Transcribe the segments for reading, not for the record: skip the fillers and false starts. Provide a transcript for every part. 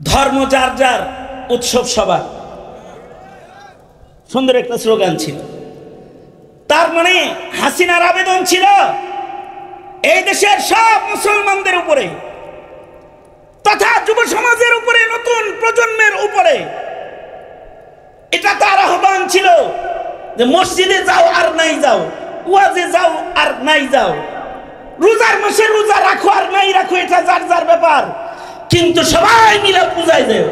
ধর্ম যার যার, উৎসব সবার। সুন্দর একটা স্লোগান ছিল। তার মানে হাসিনার আবেদন ছিল এই দেশের সব মুসলমানদের উপরে তথা যুব সমাজের উপরে, নতুন প্রজন্মের উপরে। এটা তার আহ্বান ছিল যে মসজিদে যাও আর নাই যাও, ওয়াজে যাও আর নাই যাও, রোজার মাসে রোজা রাখো আর নাই রাখো, এটা যার যার ব্যাপার, কিন্তু সবাই মিলে পূজায় যাও।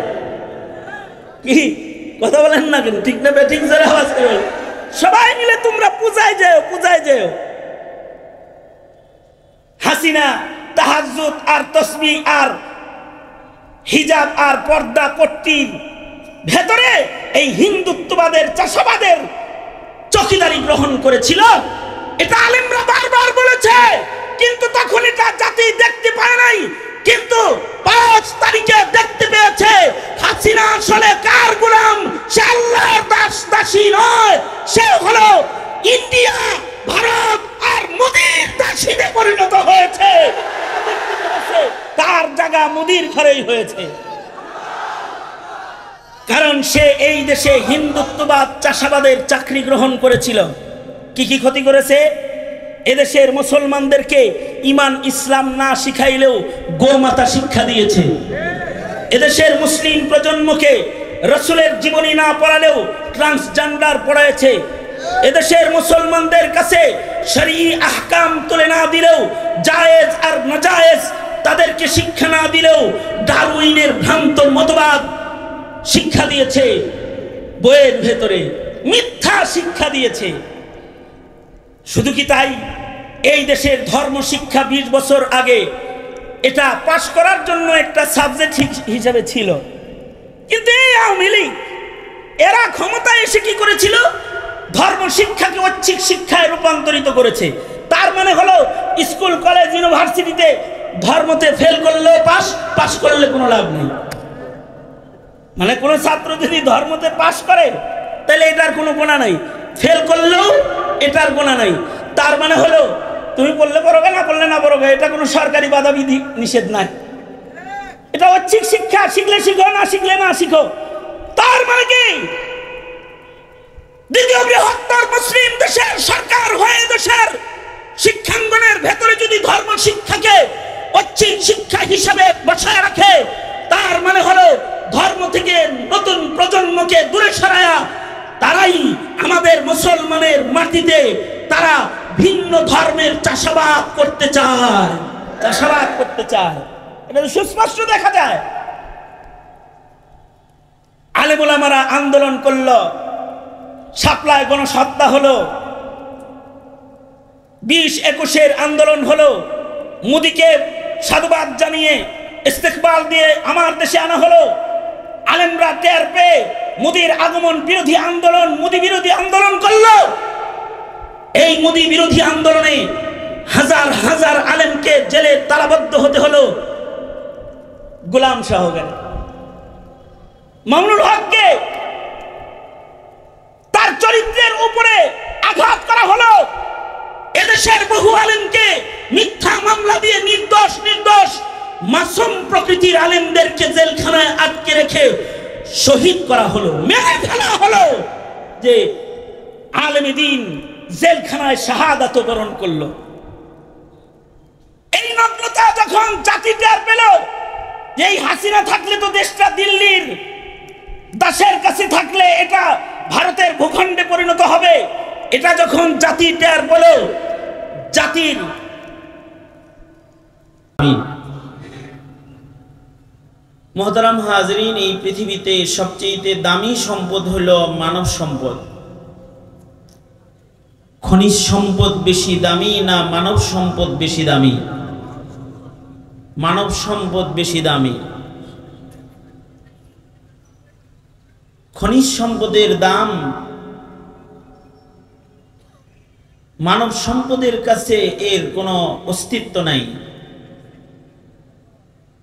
কি কথা বলেন না কেন? ঠিক না ঠিক জোরে আওয়াজ করে সবাই মিলে তোমরা পূজায় যাও, পূজায় যাও। হাসিনা তাহাজ্জুদ আর তাসবিহ আর হিজাব আর পর্দা পট্টির ভেতরে এই হিন্দুত্ববাদের, চাষাবাদের চকিদারি গ্রহণ করেছিল। এটা আলেমরা বারবার বলেছে, কিন্তু তখন এটা জাতি দেখতে পায় নাই। কিন্তু 5 তারিখে দেখতে পেয়েছে হাসিনা আসলে কার গোলাম। সে আল্লাহর দাস দাসী নয়, সে হলো ইন্ডিয়া, ভারত আর মোদির দাসীতে পরিণত হয়েছে। তার জায়গা মোদির ঘরেই হয়েছে, কারণ সে এই দেশে হিন্দুত্ববাদ, চাষাবাদের চাকরি গ্রহণ করেছিল। কি কি ক্ষতি করেছে? এদেশের মুসলমানদেরকে ইমান ইসলাম না শিখাইলেও গোমাতা শিক্ষা দিয়েছে। এদেশের মুসলিম প্রজন্মকে রসুলের জীবনী না পড়ালেও ট্রান্সজেন্ডার পড়াইছে। এদেশের মুসলমানদের কাছে শরঈ আহকাম তুলে না দিলেও, জায়েজ আর নাজায়েজ তাদেরকে শিক্ষা না দিলেও ডারউইনের ভ্রান্ত মতবাদ শিক্ষা দিয়েছে। বইয়ের ভেতরে মিথ্যা শিক্ষা দিয়েছে। শুধু কি তাই, এই দেশের ধর্ম শিক্ষা 20 বছর আগে এটা পাশ করার জন্য একটা সাবজেক্ট হিসেবে ছিল, কিন্তু এই আওয়ামী লীগ এরা ক্ষমতায় এসে কি করেছিল? ধর্ম শিক্ষাকে ঐচ্ছিক শিক্ষায় রূপান্তরিত করেছে। তার মানে হলো স্কুল কলেজ ইউনিভার্সিটিতে ধর্মতে ফেল করলেও পাস, পাস করলে কোনো লাভ নেই। মানে কোনো ছাত্র যদি ধর্মতে পাস করে তাহলে এটার কোনো গুণা নাই, ফেল করলেও এটার গুণা নাই। তার মানে হলো তুমি পড়লে পড়োগে, না পড়লে না পড়োগে, এটা কোনো সরকারি বাধা বিধি নিষেধ নাই। এটা ঐচ্ছিক শিক্ষা, শিখলে শিখো, না শিখলে না শিখো। তার মানে কি দ্বিতীয় বৃহত্তর মুসলিম দেশের সরকার হয়ে দেশের শিক্ষাঙ্গনের ভেতরে যদি ধর্ম শিক্ষাকে ঐচ্ছিক শিক্ষা হিসাবে বসায় রাখে, তার মানে হলো ধর্ম থেকে নতুন প্রজন্মকে দূরে সরায়া তারাই আমাদের মুসলমানের মাটিতে তারা ভিন্ন ধর্মের চাষাবাদ করতে চায়, চাষাবাদ করতে চায়। এটা সুস্পষ্ট দেখা যায়। আলেম ওলামারা আন্দোলন করলো, শাপলায় গণহত্যা হলো, 20-21-এর আন্দোলন হলো, মোদিকে সাধুবাদ জানিয়ে ইস্তেকবাল দিয়ে আমার দেশে আনা হলো। আলেমরা টের পেয়ে মোদির আগমন বিরোধী আন্দোলন, মোদি বিরোধী আন্দোলন করলো। এই মোদি বিরোধী আন্দোলনে হাজার হাজার আলেমকে জেলে তালাবদ্ধ হতে হলো। গোলাম শাহ গেল, মামুনুল হককে তার চরিত্রের উপরে আঘাত করা হলো। এদেশের বহু আলেমকে মিথ্যা মামলা দিয়ে নির্দোষ মাসুম প্রকৃতির আলেমদেরকে জেলখানায় আটকে রেখে শহীদ করা হলো, মেরে ফেলা হলো। যে আলেম দ্বীন জেলখানায় শাহাদাত বরণ করলো। এই নগ্নতা যখন জাতি টের পেল যে এই হাসিনা থাকলে তো দেশটা দিল্লির দাসের কাছে থাকলে এটা ভারতের ভূখণ্ডে পরিণত হবে, এটা যখন জাতি টের পেল, জাতির মোহতারাম হাজরিন, এই পৃথিবীতে সবচেয়ে দামি সম্পদ হলো মানব সম্পদ। খনিজ সম্পদ বেশি দামি না মানব সম্পদ বেশি দামি? মানব সম্পদ বেশি দামি। খনিজ সম্পদের দাম মানব সম্পদের কাছে এর কোনো অস্তিত্ব নাই।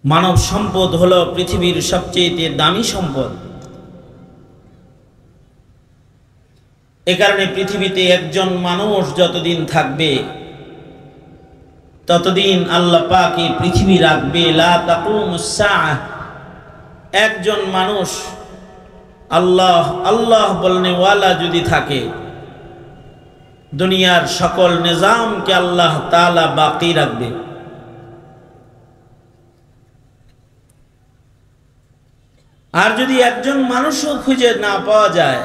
মানব সম্পদ হলো পৃথিবীর সবচেয়ে দামি সম্পদ। এ কারণে পৃথিবীতে একজন মানুষ যতদিন থাকবে ততদিন আল্লাহ পাক এই পৃথিবী রাখবে। লা তাকুমুস সাআহ, একজন মানুষ আল্লাহ আল্লাহ বলনেওয়ালা যদি থাকে, দুনিয়ার সকল নিজামকে আল্লাহ তাআলা বাকি রাখবে। আর যদি একজন মানুষও খুঁজে না পাওয়া যায়,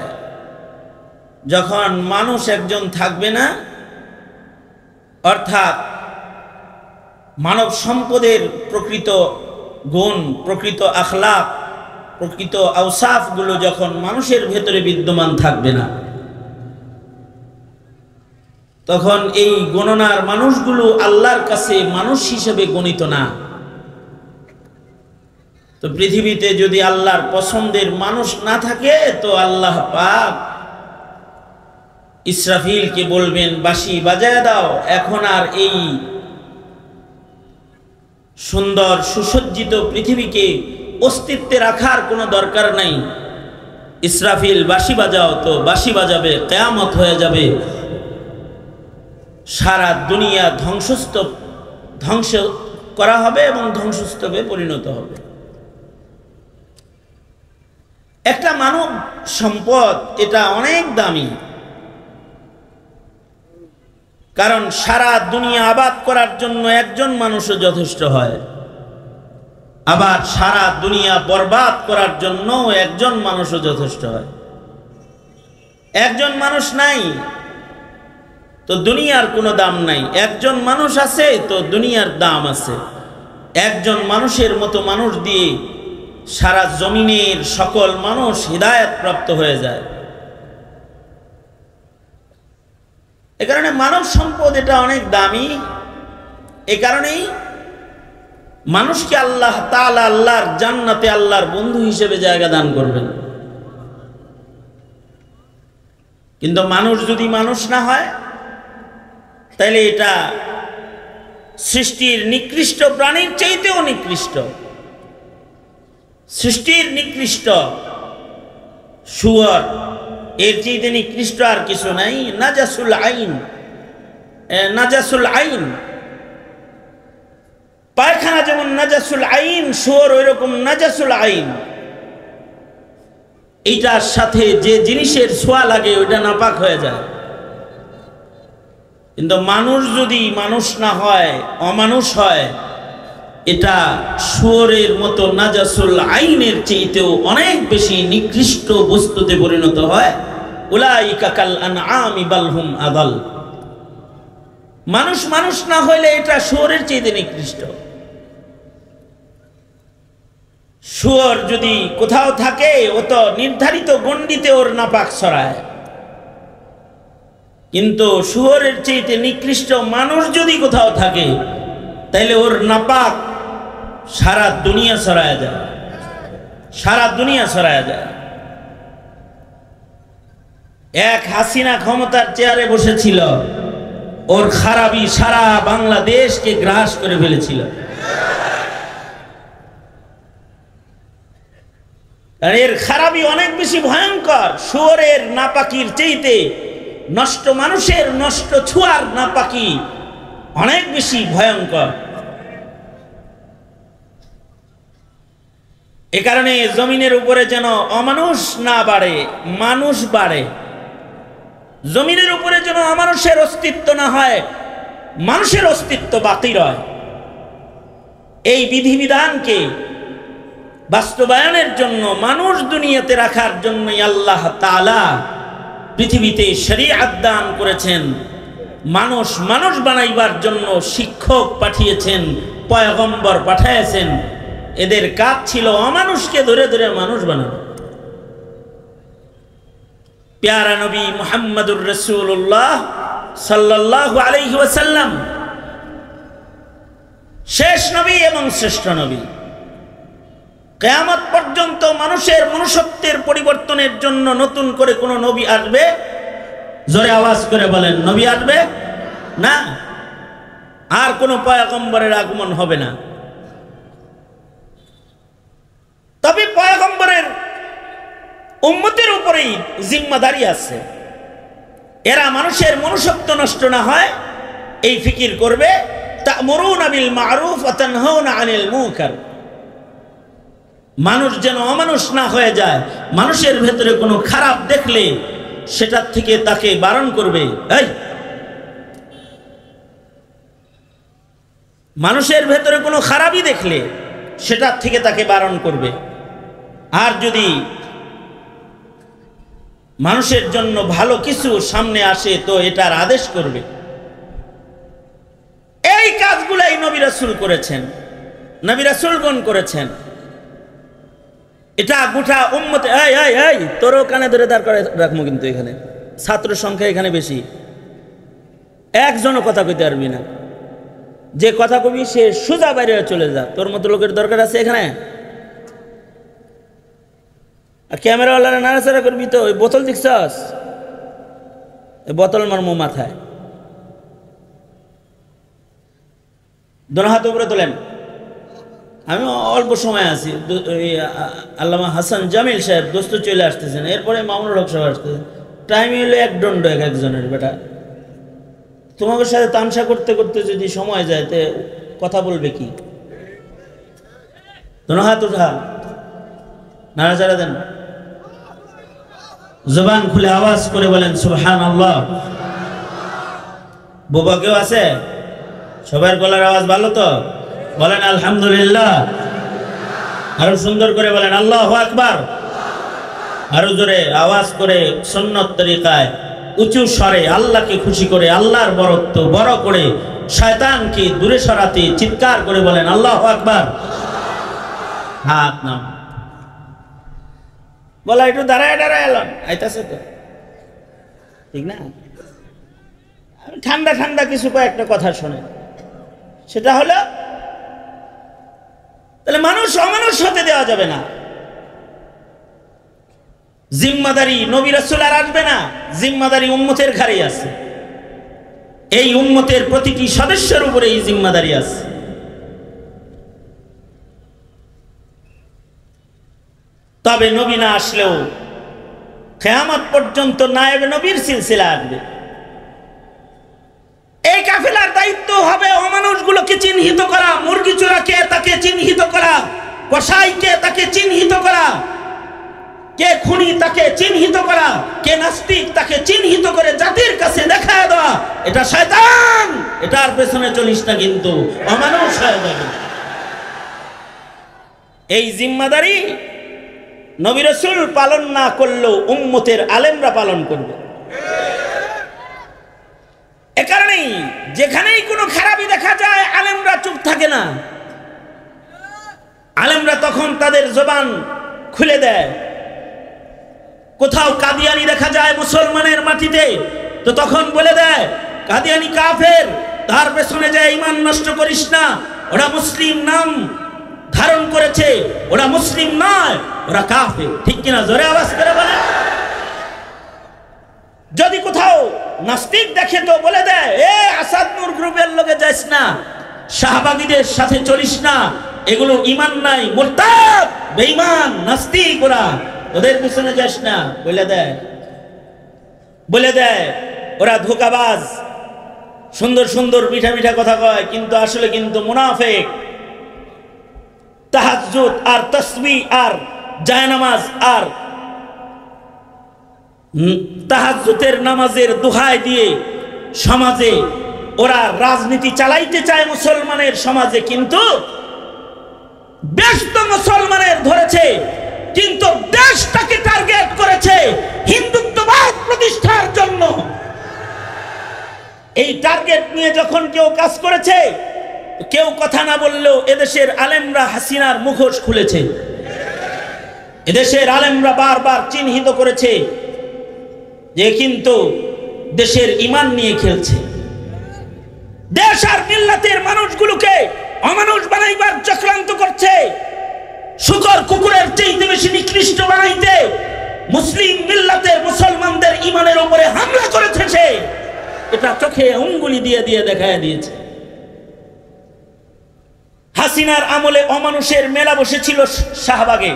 যখন মানুষ একজন থাকবে না, অর্থাৎ মানব সম্পদের প্রকৃত গুণ, প্রকৃত আখলাক, প্রকৃত আওসাফগুলো যখন মানুষের ভেতরে বিদ্যমান থাকবে না, তখন এই গণনার মানুষগুলো আল্লাহর কাছে মানুষ হিসেবে গণিত না। তো পৃথিবীতে যদি আল্লাহর পছন্দের মানুষ না থাকে, তো আল্লাহ পাক ইসরাফিলকে বলবেন, বাঁশি বাজায় দাও, এখন আর এই সুন্দর সুসজ্জিত পৃথিবীকে অস্তিত্বে রাখার কোনো দরকার নাই। ইসরাফিল বাঁশি বাজাও, তো বাঁশি বাজাবে, কিয়ামত হয়ে যাবে, সারা দুনিয়া ধ্বংস করা হবে এবং ধ্বংসস্তূপে পরিণত হবে। একটা মানব সম্পদ এটা অনেক দামি, কারণ সারা দুনিয়া আবাদ করার জন্য একজন মানুষও যথেষ্ট হয়, আবার সারা দুনিয়া বরবাদ করার জন্য একজন মানুষও যথেষ্ট হয়। একজন মানুষ নাই তো দুনিয়ার কোনো দাম নাই, একজন মানুষ আছে তো দুনিয়ার দাম আছে। একজন মানুষের মতো মানুষ দিয়ে সারা জমিনের সকল মানুষ হিদায়াত প্রাপ্ত হয়ে যায়। এ কারণে মানব সম্পদ এটা অনেক দামি। এ কারণেই মানুষকে আল্লাহ তাআলা আল্লাহর জান্নাতে আল্লাহর বন্ধু হিসেবে জায়গা দান করবেন। কিন্তু মানুষ যদি মানুষ না হয়, তাহলে এটা সৃষ্টির নিকৃষ্ট প্রাণীর চাইতেও নিকৃষ্ট। সৃষ্টির নিকৃষ্ট শুয়োর, এর চাইতে নিকৃষ্ট আর কিছু নাই। নাজাসুল আইন, নাজাসুল আইন, পায়খানা যেমন নাজাসুল আইন, শুয়োর ওই রকম নাজাসুল আইন। এইটার সাথে যে জিনিসের ছোঁয়া লাগে ওইটা নাপাক হয়ে যায়। কিন্তু মানুষ যদি মানুষ না হয়, অমানুষ হয়, এটা শুয়োরের মতো নাজাসুল আইনের চাইতেও অনেক বেশি নিকৃষ্ট বস্তুতে পরিণত হয়। উলাইকা কাল আনআমি বাল হুম আদাল। মানুষ মানুষ না হইলে এটা শুয়োরের চাইতে নিকৃষ্ট। শুয়োর যদি কোথাও থাকে, ও তো নির্ধারিত গণ্ডিতে ওর নাপাক ছড়ায়, কিন্তু শুয়োরের চাইতে নিকৃষ্ট মানুষ যদি কোথাও থাকে, তাইলে ওর নাপাক সারা দুনিয়া ছড়ায় যায়, সারা দুনিয়া ছড়ায় যায়। এক হাসিনা ক্ষমতার চেয়ারে বসেছিল, ওর খারাপি সারা বাংলাদেশকে গ্রাস করে ফেলেছিল। এর খারাপি অনেক বেশি ভয়ঙ্কর, শুয়োরের নাপাকির চাইতে নষ্ট মানুষের নষ্ট ছোঁয়ার নাপাকি অনেক বেশি ভয়ঙ্কর। এ কারণে জমিনের উপরে যেন অমানুষ না বাড়ে, মানুষ বাড়ে। জমিনের উপরে যেন অমানুষের অস্তিত্ব না হয়, মানুষের অস্তিত্ব বাকি রয়। এই বিধিবিধানকে বাস্তবায়নের জন্য, মানুষ দুনিয়াতে রাখার জন্যই আল্লাহ তাআলা পৃথিবীতে শরীয়ত দান করেছেন। মানুষ মানুষ বানাইবার জন্য শিক্ষক পাঠিয়েছেন, পয়গম্বর পাঠিয়েছেন। এদের কাজ ছিল অমানুষকে ধরে ধরে মানুষ বানানো। প্যারা নবী মুহাম্মদুর রাসূলুল্লাহ সাল্লাল্লাহু আলাইহি ওয়াসাল্লাম শেষ নবী এবং শ্রেষ্ঠ নবী। কিয়ামত পর্যন্ত মানুষের মনুষ্যত্বের পরিবর্তনের জন্য নতুন করে কোন নবী আসবে? জোরে আওয়াজ করে বলেন, নবী আসবে না। আর কোন পয়গম্বরের আগমন হবে না। তবে পয়গম্বরের উম্মতের উপরেই জিম্মাদারি আছে, এরা মানুষের মনুষ্যত্ব নষ্ট না হয় এই ফিকির করবে। তা'মুরুনা বিল মা'রুফ ওয়া তানহাউনা আনিল মুনকার। মানুষ যেন অমানুষ না হয়ে যায়। মানুষের ভেতরে কোনো খারাপ দেখলে সেটার থেকে তাকে বারণ করবে। এই মানুষের ভেতরে কোনো খারাপই দেখলে সেটার থেকে তাকে বারণ করবে। আর যদি মানুষের জন্য ভালো কিছু সামনে আসে তো এটার আদেশ করবে। এই কাজগুলাই নবী রাসূল করেছেন, নবী রাসূলগণ করেছেন। এটা গোটা উম্মতে এই এই এই তোরও কানে ধরে দাঁড় করে রাখবো, কিন্তু এখানে ছাত্র সংখ্যা এখানে বেশি, একজনও কথা কইতে পারবি না। যে কথা কবি সে সোজা বাইরে চলে যা, তোর মতো লোকের দরকার আছে এখানে। আর ক্যামেরাওয়ালারা নাড়াচাড়া করবি তো, ওই বোতল দেখছস, ওই বোতল মারমো মাথায়। দোনো হাত উপরে তোলেন। আমি অল্প সময় আছি, আল্লামা হাসান জামিল সাহেব দোস্ত চলে আসতেছেন, এরপরে মামুনুল হক সাহেব আসতেছেন। টাইম হলো এক দণ্ড এক একজনের। বেটা তোমাদের সাথে তামসা করতে করতে যদি সময় যায় তে কথা বলবে কি? দোনো হাত উঠা, নাড়াচাড়া দেন, জবান খুলে আওয়াজ করে বলেন সুবহানাল্লাহ। বোবা কেউ আছে? সবার গলার আওয়াজ ভালো তো? বলেন আলহামদুলিল্লাহ। আরো সুন্দর করে বলেন আল্লাহু আকবার। আরো জোরে আওয়াজ করে সুন্নত তরিকায় উঁচু স্বরে আল্লাহকে খুশি করে, আল্লাহর বরত্ব বড় করে, শয়তানকে দূরে সরাতে চিৎকার করে বলেন আল্লাহু আকবার। হাত নাম বলা, একটু দাঁড়ায় দাঁড়ায় এলাম আইতাছে তো, ঠিক না? ঠান্ডা ঠান্ডা কিছু কয়েকটা কথা শোনে, সেটা হলো তাহলে মানুষ অমানুষ হতে দেওয়া যাবে না। জিম্মাদারি নবী রাসূল আর আসবে না, জিম্মাদারি উম্মতের ঘাড়ে আছে। এই উম্মতের প্রতিটি সদস্যের উপরে এই জিম্মাদারি আছে। তবে নবী না আসলেও কিয়ামত পর্যন্ত নায়েবে নবীর সিলসিলা আসবে। এই কাফেলার দায়িত্ব হবে অমানুষগুলোকে চিহ্নিত করা, মুরগি চোরাকে তাকে চিহ্নিত করা, কসাইকে তাকে চিহ্নিত করা, কে খুনি তাকে চিহ্নিত করা, কে নাস্তিক তাকে চিহ্নিত করে জাতির কাছে দেখায় দেওয়া। এটা শয়তান, এটার পেছনে চলিস না, কিন্তু অমানুষ হয়ে যাবে। এই জিম্মাদারি নবী রাসূল পালন না করলেও উম্মতের আলেমরা পালন করবে। এ কারণেই যেখানেই কোনো খারাপি দেখা যায় আলেমরা চুপ থাকে না। আলেমরা তখন তাদের জবান খুলে দেয়। কোথাও কাদিয়ানি দেখা যায় মুসলমানের মাটিতে, তো তখন বলে দেয় কাদিয়ানি কাফের, তার পেছনে যায় ঈমান নষ্ট করিস না, ওরা মুসলিম নাম ধারণ করেছে, ওরা মুসলিম নয়, ওরা কাফের। ঠিক কিনা? জোরে আওয়াজ করে বলে। যদি কোথাও নাস্তিক দেখে তো বলে দেয় এ আসাদ নূর গ্রুপের লোকে যাইস না, শাহবাগীদের সাথে চলিস না, এগুলো ঈমান নাই, মুরতাদ, বেঈমান, নাস্তিক, ওরা, ওদের পিছনে যাস না। বলে দেয় ওরা ধোঁকাবাজ, সুন্দর সুন্দর মিঠা মিঠা কথা কয়, কিন্তু আসলে কিন্তু মুনাফিক। তাহাজ্জুদ আর তাসবিহ আর জায়নামাজ আর তাহাজ্জুদের নামাজের দোহাই দিয়ে সমাজে ওরা রাজনীতি চালাইতে চায় মুসলমানের সমাজে, কিন্তু দেশ তো মুসলমানের ধরেছে, কিন্তু দেশটাকে টার্গেট করেছে হিন্দুত্ববাদ প্রতিষ্ঠার জন্য। এই টার্গেট নিয়ে যখন কেউ কাজ করেছে, কেউ কথা না বললেও এদেশের আলেমরা হাসিনার মুখোশ খুলেছে। এদেশের আলেমরা বারবার চিহ্নিত করেছে যে কিন্তু দেশের ঈমান নিয়ে খেলছে, দেশ আর মিল্লাতের মানুষগুলোকে অমানুষ বানাইবার চক্রান্ত করছে, শুকর কুকুরের চেয়ে বেশি নিকৃষ্ট বানাইতে মুসলিম মিল্লাতের মুসলমানদের ঈমানের উপরে হামলা করেছে সে। এটা চোখে আঙ্গুলি দিয়ে দিয়ে দেখায় দিয়েছে। হাসিনার আমলে অমানুষের মেলা বসেছিল শাহবাগে।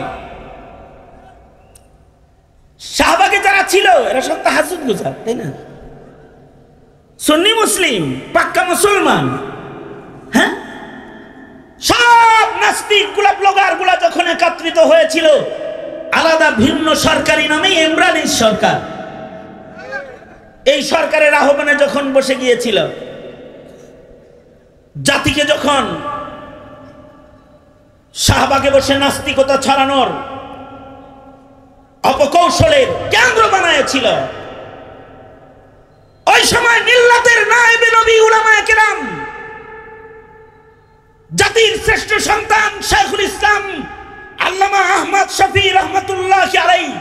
শাহবাগে যারা ছিল এরা সব তাহাজ্জুদ গুজার, তাই না? সুন্নি মুসলিম, পাক্কা মুসলমান। হ্যাঁ, সব নাস্তিকগুলা ব্লগারগুলা যখন একত্রিত হয়েছিল আলাদা ভিন্ন সরকারি নামে ইমরানির সরকার, এই সরকারের আহ্বানে যখন বসে গিয়েছিল, জাতিকে যখন শাহবাগে বসে নাস্তিকতা ছড়ানোর অপকৌশলের কেন্দ্র বানায়েছিল, ওই সময় মিল্লাতের নায়েবে নবী উলামায়ে কেরাম, জাতির শ্রেষ্ঠ সন্তান শাইখুল ইসলাম আল্লামা আহমদ শফি রহমাতুল্লাহি আলাইহি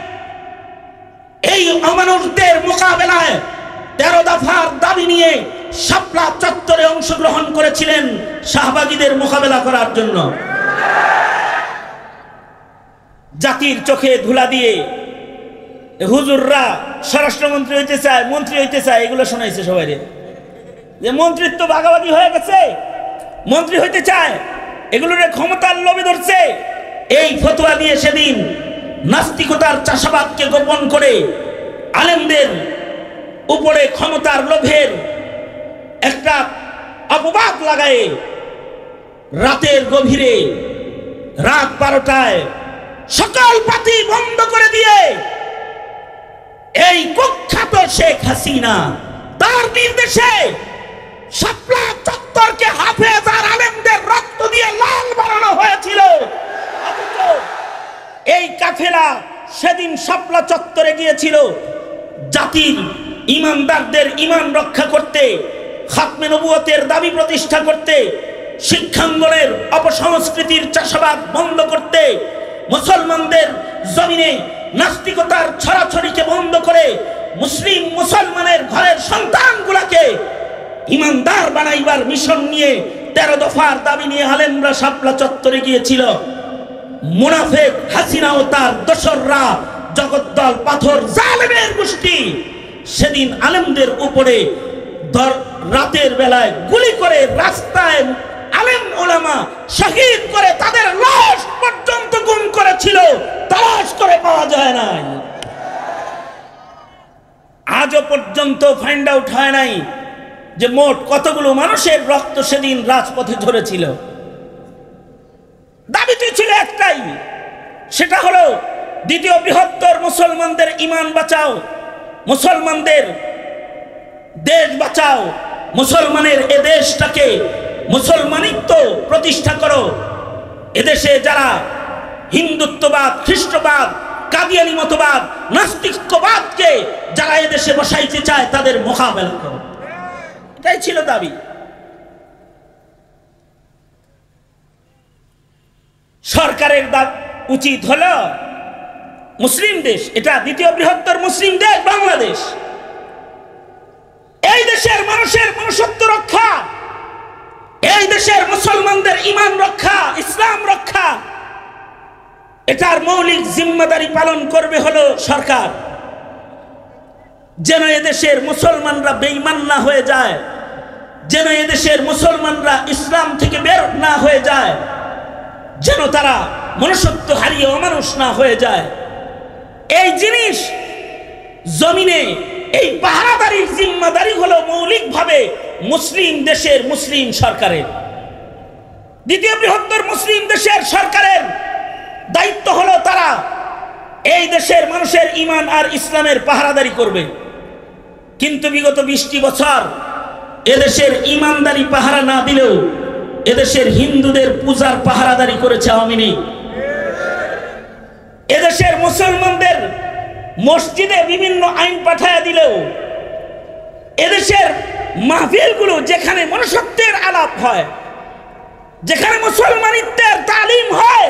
এই অমানুষদের মোকাবেলায় 13 দফার দাবি নিয়ে শাপলা চত্বরে অংশগ্রহণ করেছিলেন শাহবাগীদের মোকাবেলা করার জন্য। জাতির চোখে ধুলা দিয়ে হুজুররা স্বরাষ্ট্রমন্ত্রী হইতে চায়, মন্ত্রী হইতে চায়, এগুলো শোনাইছে সবাই, যে মন্ত্রিত্ব ভাগাভাগি হয়ে গেছে, মন্ত্রী হইতে চায়, এগুলোর ক্ষমতার লোভে ধরছে। এই ফতোয়া দিয়ে সেদিন নাস্তিকতার চাষাবাদকে গোপন করে আলেমদের উপরে ক্ষমতার লোভের একটা অপবাদ লাগায় রাতের গভীরে রাত 12টায় সকল বাতি বন্ধ করে দিয়ে এই কুখ্যাত শেখ হাসিনা তার নির্দেশে শাপলা চত্বরকে হাফেজ আর আলেমদের রক্ত দিয়ে লাল বানানো হয়েছিল। এই কাফেলা সেদিন শাপলা চত্বরে গিয়েছিল জাতির ইমানদারদের ইমান রক্ষা করতে, খাতমে নবুয়তের দাবি প্রতিষ্ঠা করতে, শিক্ষাঙ্গনের অপসংস্কৃতির চাষাবাদ বন্ধ করতে, মুসলমানদের জমিনে নাস্তিকতার ছড়াছড়িকে বন্ধ করে মুসলমানের ঘরের সন্তানগুলোকে ইমানদার বানাইবার মিশন নিয়ে 13 দফার দাবি নিয়ে আলেমরা শাপলা চত্বরে গিয়েছিল। মুনাফিক হাসিনা ও তার দোসররা, জগদ্দল পাথর জালেমের গোষ্ঠী সেদিন আলেমদের উপরে রাতের বেলায় গুলি করে রাস্তায় আলেম ওলামা শহীদ করে তাদের লাশ পর্যন্ত গুম করেছিল, তালাশ করে পাওয়া যায় নাই। আজও পর্যন্ত ফাইন্ড আউট হয় নাই যে মোট কতগুলো মানুষের রক্ত সেদিন রাজপথে ঝরেছিল। দাবিটি ছিল একটাই, সেটা হলো দ্বিতীয় বৃহত্তর মুসলমানদের ঈমান বাঁচাও, মুসলমানদের দেশ বাঁচাও, মুসলমানের এ দেশটাকে মুসলমানিত্ব প্রতিষ্ঠা করো। এদেশে যারা হিন্দুত্ববাদ, খ্রিস্টবাদ, কাদিয়ানি মতবাদ, নাস্তিকবাদকে যারা এদেশে বসাইতে চায় তাদের মোকাবেলা করো, এটাই ছিল দাবি। সরকারের উচিত হলো মুসলিম দেশ, এটা দ্বিতীয় বৃহত্তর মুসলিম দেশ বাংলাদেশ, এই দেশের মানুষের মনুষ্যত্ব রক্ষা, এই দেশের মুসলমানদের ঈমান রক্ষা, ইসলাম রক্ষা, এটার মৌলিক জিম্মাদারি পালন করবে হলো সরকার। যেন এদেশের মুসলমানরা বেঈমান না হয়ে যায়, যেন এদেশের মুসলমানরা ইসলাম থেকে বের না হয়ে যায়, যেন তারা মনুষ্যত্ব হারিয়ে অমানুষ না হয়ে যায়। এই জিনিস জমিনে এই পাহারাদারির জিম্মাদারি হলো মৌলিকভাবে মুসলিম দেশের মুসলিম সরকারের। দ্বিতীয় বৃহত্তর মুসলিম দেশের সরকারের দায়িত্ব হলো তারা এই দেশের মানুষের ঈমান আর ইসলামের পাহারাদারি করবে। কিন্তু বিগত 20টি বছর এদেশের ঈমানদারি পাহারা না দিলেও এদেশের হিন্দুদের পূজার পাহারাদারি করেছে আওয়ামী লীগ। এদেশের মুসলমানদের মসজিদে বিভিন্ন আইন পাঠায়া দিলেও এদেশের মাহফিলগুলো যেখানে মনুষ্যত্বের আলাপ হয়, যেখানে মুসলমানিত্বের তালিম হয়,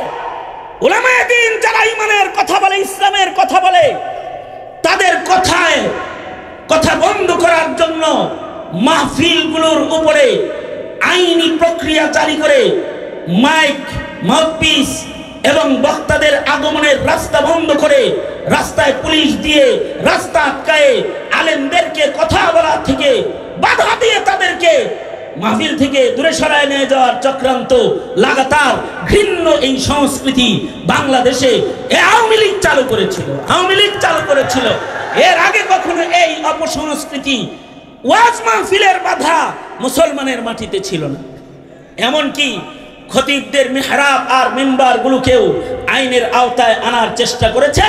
উলামায়ে দ্বীন যারা ঈমানের কথা বলে, ইসলামের কথা বলে, তাদের কথা বন্ধ করার জন্য মাহফিলগুলোর উপরে আইনি প্রক্রিয়া জারি করে মাইক, মাউথপিস এবং বক্তাদের আগমনের রাস্তা বন্ধ করে রাস্তায় পুলিশ দিয়ে রাস্তা আটকায়ে আলেমদেরকে কথা বলা থেকে বাধা দিয়ে তাদেরকে মাহফিল থেকে দূরে সরায় নিয়ে যাওয়ার চক্রান্ত লাগাতার ঘৃণ্য এই সংস্কৃতি বাংলাদেশে আওয়ামী লীগ চালু করেছিল। এর আগে কখনো এই অপসংস্কৃতি ওয়াজ মাহফিলের বাধা মুসলমানের মাটিতে ছিল না। এমনকি খতিবদের মিহরাব আর মিম্বারগুলোকেও আইনের আওতায় আনার চেষ্টা করেছে।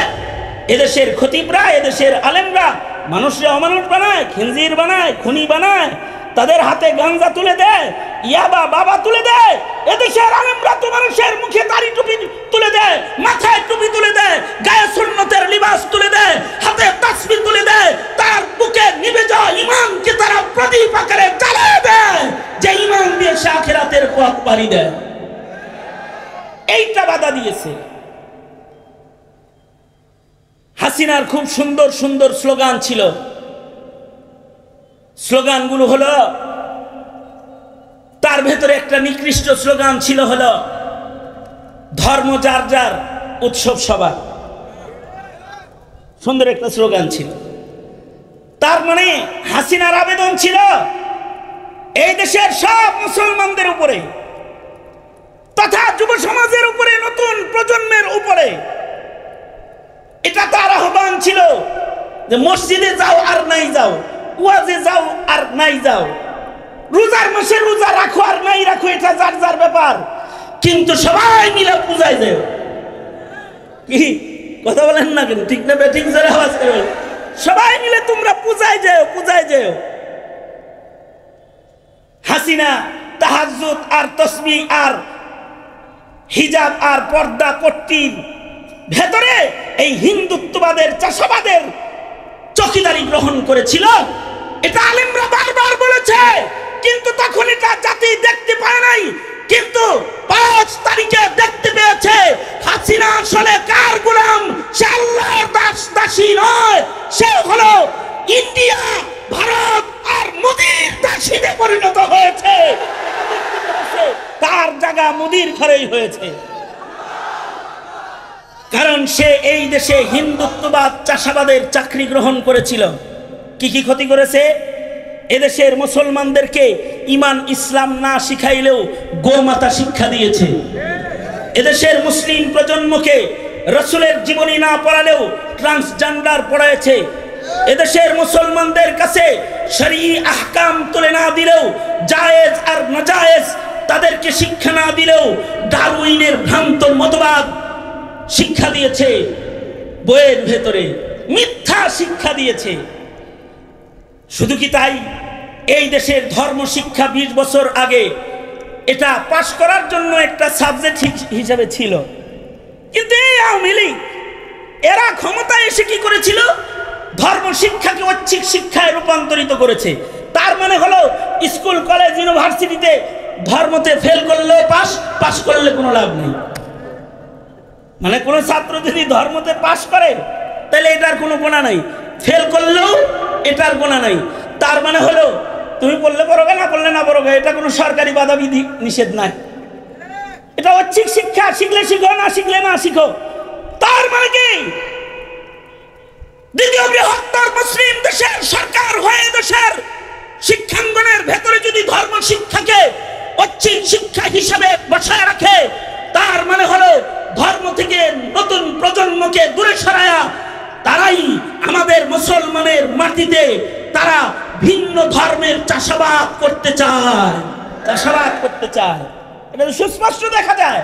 এদেশের খতিবরা, এদেশের আলেমরা মানুষরা অমানুষ বানায়, খিনজির বানায়, খুনি বানায়, তাদের হাতে গাঞ্জা তুলে দেয়, ইয়াবা বাবা তুলে দেয়। এদেশের আলেমরা তো মানুষের মুখে দাড়ি টুপি তুলে দেয়, মাথায় টুপি তুলে দেয়, গায়ে সুন্নতের লিবাস তুলে দেয়, হাতে তাসবিহ তুলে দেয়, তার বুকে নিভে যাওয়া ঈমানকে তারা প্রদীপ আকারে জ্বালিয়ে দেয়, যে ঈমান দিয়ে সে আখিরাতের পথ পাড়ি দেয়। এইটা বাধা দিয়েছে। হাসিনার খুব সুন্দর সুন্দর স্লোগান ছিল। স্লোগানগুলো হলো, তার ভেতরে একটা নিকৃষ্ট স্লোগান ছিল হলো ধর্ম যার যার, উৎসব সবার। সুন্দর একটা স্লোগান ছিল। তার মানে হাসিনার আবেদন ছিল এই দেশের সব মুসলমানদের উপরে তথা যুব সমাজের উপরে, নতুন প্রজন্মের উপরে। এটা তার আহ্বান ছিল যে মসজিদে যাও আর নাই যাও, ওয়াজে যাও আর নাই যাও, রোজার মাসে রোজা রাখো আর নাই রাখো, এটা যার যার ব্যাপার, কিন্তু সবাই মিলে পূজায় যাও। কি কথা বলেন না কেন? ঠিক না ঠিক জোরে আওয়াজ করে সবাই মিলে তোমরা পূজায় যাও, পূজায় যাও। হাসিনা তাহাজ্জুদ আর তাসবিহ আর হিজাব আর পর্দা পট্টির ভেতরে এই হিন্দুত্ববাদের, চাষাবাদের চকিদারি গ্রহণ করেছিল। এটা আলেমরা বারবার বলেছে, কিন্তু তখন এটা জাতি দেখতে পায় নাই। কিন্তু 5 তারিখে দেখতে পেয়েছে হাসিনা আসলে কার গোলাম। সে আল্লাহর দাসী নয়, সে হলো ইন্ডিয়া, ভারত আর মোদির দাসীতে পরিণত হয়েছে। তার জায়গা মোদির ঘরেই হয়েছে, কারণ সে এই দেশে হিন্দুত্ববাদ, চাষাবাদের চাকরি গ্রহণ করেছিল। কি কি ক্ষতি করেছে? এদেশের মুসলমানদেরকে ঈমান ইসলাম না শিখাইলেও গোমাতা শিক্ষা দিয়েছে। এদেশের মুসলিম প্রজন্মকে রাসূলের জীবনী না পড়ালেও ট্রান্সজেন্ডার পড়াইছে। এদেশের মুসলমানদের কাছে শরঈ আহকাম তুলে না দিলেও, জায়েজ আর নাজায়েজ তাদেরকে শিক্ষা না দিলেও ডারউইনের ভ্রান্ত মতবাদ শিক্ষা দিয়েছে। বইয়ের ভেতরে মিথ্যা শিক্ষা দিয়েছে। শুধু কি তাই, এই দেশের ধর্ম শিক্ষা 20 বছর আগে এটা পাশ করার জন্য একটা সাবজেক্ট হিসেবে ছিল, কিন্তু এই আওয়ামী লীগ এরা ক্ষমতায় এসে কি করেছিল? ধর্ম শিক্ষাকে ঐচ্ছিক শিক্ষায় রূপান্তরিত করেছে। তার মানে হলো স্কুল, কলেজ, ইউনিভার্সিটিতে ধর্মতে ফেল করলেও পাস, পাস করলে কোনো লাভ নেই। মানে কোনো ছাত্র যদি ধর্মতে পাস করে তাহলে এটার কোনো গুণা নাই, ফেল করলেও এটার গুণা নাই। তার মানে হলো তুমি পড়লে পড়োগে, না পড়লে না পড়োগে, এটা কোনো সরকারি বাধা বিধি নিষেধ নাই। এটা ঐচ্ছিক শিক্ষা, শিখলে শিখো, না শিখলে না শিখো। তার মানে কি দ্বিতীয় বৃহত্তর মুসলিম দেশের সরকার হয়ে দেশের শিক্ষাঙ্গনের ভেতরে যদি ধর্ম শিক্ষাকে ঐচ্ছিক শিক্ষা হিসাবে বসায় রাখে, তার মানে হলো ধর্ম থেকে নতুন প্রজন্মকে দূরে সরায়া তারাই আমাদের মুসলমানের মাটিতে তারা ভিন্ন ধর্মের চাষাবাদ করতে চায়, চাষাবাদ করতে চায়। এটা সুস্পষ্ট দেখা যায়।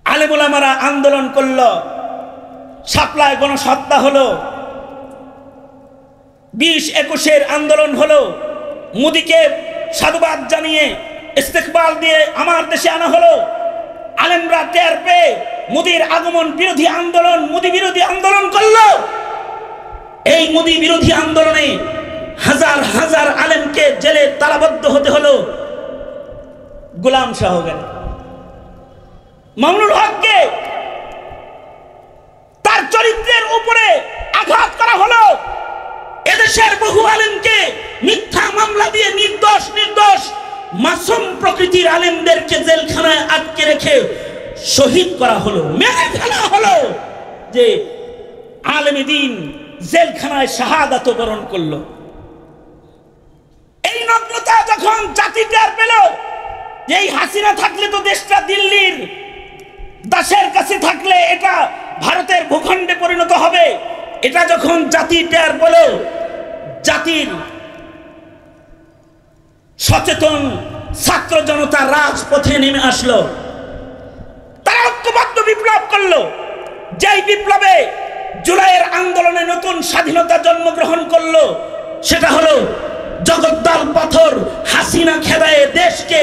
আলেম ওলামারা আন্দোলন করলো, শাপলায় গণহত্যা হলো, 20-21-এর আন্দোলন হলো, মোদিকে সাধুবাদ জানিয়ে ইস্তেকবাল দিয়ে আমার দেশে আনা হলো। আলেমরা টের পেয়ে মোদির আগমন বিরোধী আন্দোলন, মোদি বিরোধী আন্দোলন করলো। এই মোদি বিরোধী আন্দোলনে হাজার হাজার আলেমকে জেলে তালাবদ্ধ হতে হলো। গোলাম শাহ গেল, মামুনুল হককে তার চরিত্রের উপরে আঘাত করা হলো। এদেশের বহু আলেমকে মিথ্যা মামলা দিয়ে নির্দোষ মাসুম প্রকৃতির আলেমদেরকে জেলখানায় আটকে রেখে শহীদ করা হলো, মেরে ফেলা হলো। যে আলেম দ্বীন জেলখানায় শাহাদাত বরণ করলো। এই নগ্নতা যখন জাতি টের পেল, যে এই হাসিনা থাকলে তো দেশটা দিল্লির দাসের কাছে থাকলে এটা ভারতের ভূখণ্ডে পরিণত হবে, এটা যখন জাতি টের পেল, জাতির সচেতন ছাত্র জনতা রাজপথে নেমে আসলো, তারা ঐক্যবদ্ধ বিপ্লব করলো। যেই বিপ্লবে জুলাইয়ের আন্দোলনে নতুন স্বাধীনতা জন্মগ্রহণ করলো, সেটা হলো জগদ্দল পাথর হাসিনা খেদায়ে দেশকে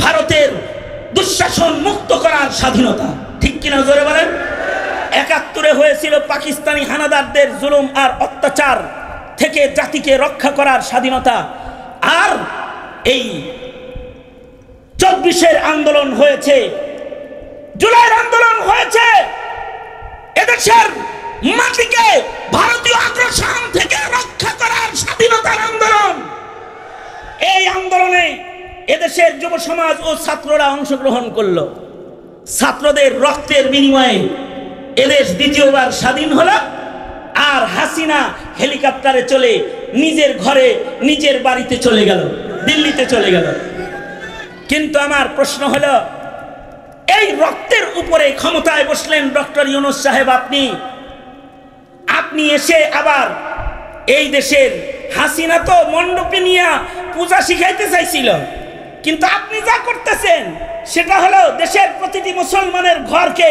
ভারতের দুঃশাসন মুক্ত করার স্বাধীনতা। ঠিক কিনা জোরে বলেন? ৭১ হয়েছিল পাকিস্তানি হানাদারদের জুলুম আর অত্যাচার থেকে জাতিকে রক্ষা করার স্বাধীনতা। আর এই ২৪-এর আন্দোলন হয়েছে, জুলাইয়ের আন্দোলন হয়েছে এদেশের মাটিকে ভারতীয় আগ্রাসন থেকে রক্ষা করার স্বাধীনতার আন্দোলন। এই আন্দোলনে এদেশের যুব সমাজ ও ছাত্ররা অংশগ্রহণ করলো। ছাত্রদের রক্তের বিনিময়ে এদেশ দ্বিতীয়বার স্বাধীন হলো। আর হাসিনা হেলিকপ্টারে চলে নিজের ঘরে নিজের বাড়িতে চলে গেল, দিল্লিতে চলে গেল। কিন্তু আমার প্রশ্ন হলো, এই রক্তের উপরে ক্ষমতায় বসলেন ডক্টর ইউনূস সাহেব, আপনি এসে আবার এই দেশের হাসিনা তো মণ্ডপে নিয়ে পূজা শিখাইতে চাইছিল, কিন্তু আপনি যা করতেছেন সেটা হলো দেশের প্রতিটি মুসলমানের ঘরকে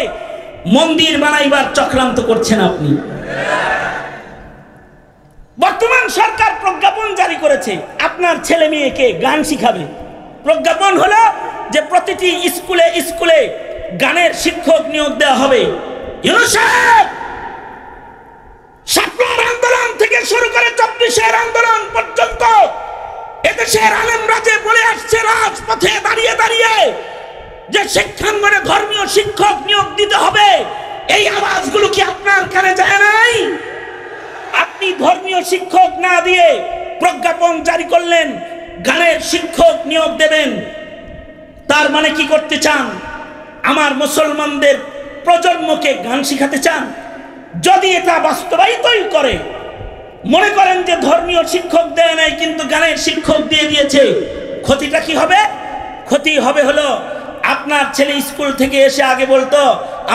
মন্দির বানাইবার চক্রান্ত করছেন আপনি। বর্তমান সরকার প্রজ্ঞাপন জারি করেছে আপনার ছেলে মেয়েকে গান শিখাবে। প্রজ্ঞাপন হলো যে প্রতিটি স্কুলে স্কুলে গানের শিক্ষক নিয়োগ দেওয়া হবে। ইউনূস সাহেব, শাপলার আন্দোলন থেকে শুরু করে ২৪-এর আন্দোলন পর্যন্ত এদেশের আলেমরা যে বলে আসছে রাজপথে দাঁড়িয়ে দাঁড়িয়ে যে শিক্ষাঙ্গনে ধর্মীয় শিক্ষক নিয়োগ দিতে হবে, এই আওয়াজগুলো কি আপনার কানে যায় নাই? আপনি ধর্মীয় শিক্ষক না দিয়ে প্রজ্ঞাপন জারি করলেন গানের শিক্ষক নিয়োগ দেবেন। তার মানে কি করতে চান? আমার মুসলমানদের প্রজন্মকে গান শিখাতে চান? যদি এটা বাস্তবায়িতই করে, মনে করেন যে ধর্মীয় শিক্ষক দেয় নাই কিন্তু গানের শিক্ষক দিয়ে দিয়েছে, ক্ষতিটা কি হবে? ক্ষতি হবে হলো আপনার ছেলে স্কুল থেকে এসে আগে বলতো,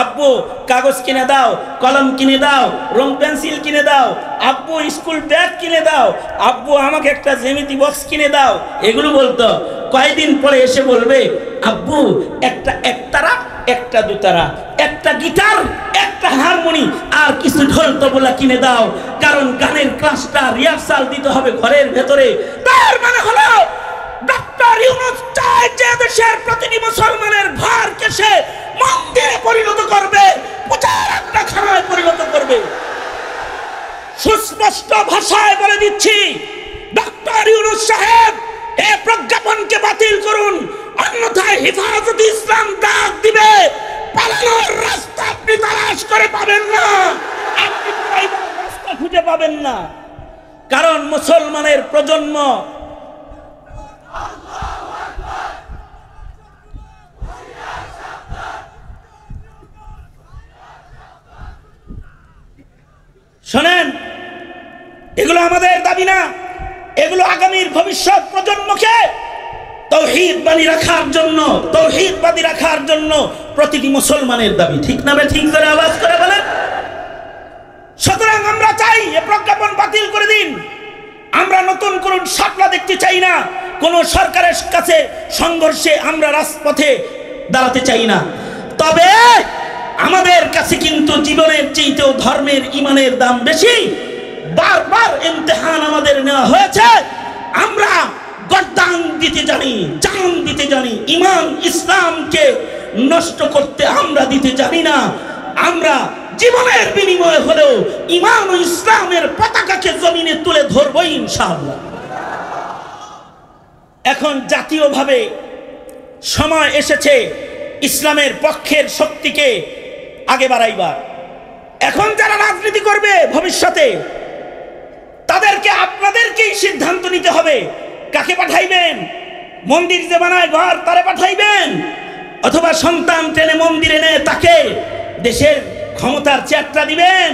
আব্বু কাগজ কিনে দাও, কলম কিনে দাও, রং পেন্সিল কিনে দাও, আব্বু স্কুল ব্যাগ কিনে দাও, আব্বু আমাকে একটা জ্যামিতি বক্স কিনে দাও, এগুলো বলতো। কয়েকদিন পরে এসে বলবে, আব্বু একটা একতারা, একটা দুতারা, একটা গিটার, একটা হারমোনি আর কিছু ঢোল তবলা কিনে দাও, কারণ গানের ক্লাসটা রিহার্সাল দিতে হবে ঘরের ভেতরে। তার মানে হলো ডক্টর ইউনূস চায় যে দেশের প্রতিটি মুসলমানের ঘরকে সে মন্দিরে পরিণত করবে, পূজার আড্ডাখানায় পরিণত করবে। সুস্পষ্ট ভাষায় বলে দিচ্ছি, ডক্টর ইউনূস সাহেব এই প্রজ্ঞাপনকে বাতিল করুন, অন্যথায় হেফাজতে ইসলাম ডাক দিবে। পালানোর রাস্তা আপনি তালাশ করে পাবেন না, আপনি রাস্তা খুঁজে পাবেন না, কারণ মুসলমানের প্রজন্ম শোনেন, এগুলো আমাদের দাবি না, এগুলো আগামীর ভবিষ্যৎ প্রজন্মকে তাওহীদবাদী রাখার জন্য, তাওহীদবাদী রাখার জন্য প্রতিটি মুসলমানের দাবি। ঠিক না? ঠিক করে আওয়াজ করে বলেন। সুতরাং আমরা চাই এই প্রজ্ঞাপন বাতিল করে দিন। আমরা নতুন কোন শাপলা দেখতে চাই না, কোন সরকারের কাছে সংঘর্ষে আমরা রাজপথে দাঁড়াতে চাই না। তবে আমাদের কাছে কিন্তু জীবনের চেয়েও ধর্মের ইমানের দাম বেশি। বারবার ইমতিহান আমাদের নেওয়া হয়েছে, আমরা গর্দান দিতে জানি, জান দিতে জানি, ইমান ইসলামকে নষ্ট করতে আমরা দিতে জানি না। আমরা জীবনের বিনিময়ে হলেও ইমান ও ইসলামের পতাকাকে জমিনে তুলে ধরবো ইনশাআল্লাহ। এখন জাতীয়ভাবে সময় এসেছে ইসলামের পক্ষের শক্তিকে আগে বাড়াইবার। এখন যারা রাজনীতি করবে ভবিষ্যতে, তাদেরকে আপনাদেরকেই সিদ্ধান্ত নিতে হবে কাকে পাঠাইবেন। মন্দির যে বানায় ঘর তারে পাঠাইবেন, অথবা সন্তান টেনে মন্দিরে নেয় তাকে দেশের ক্ষমতার চেয়ারটা দিবেন,